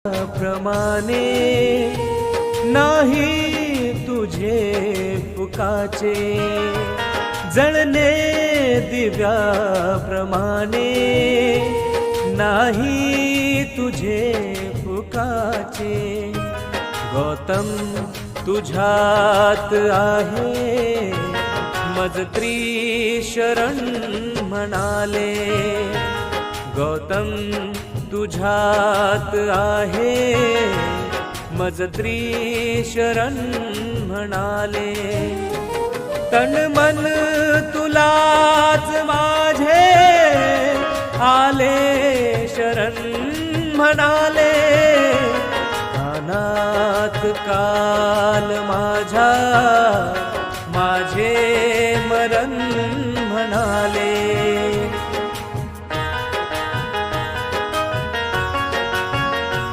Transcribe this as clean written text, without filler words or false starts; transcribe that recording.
प्रमाणे नाही तुझे फुकाचे, जळणे दिव्याप्रमाणे नाही तुझे फुकाचे। गौतम तुझ्यात आहे मज त्रिशरण म्हणाले, गौतम तुझ्यात आहे मज त्रिशरण म्हणाले। तन मन तुलाच माझे आले शरण म्हणाले, कानात काल माझ्या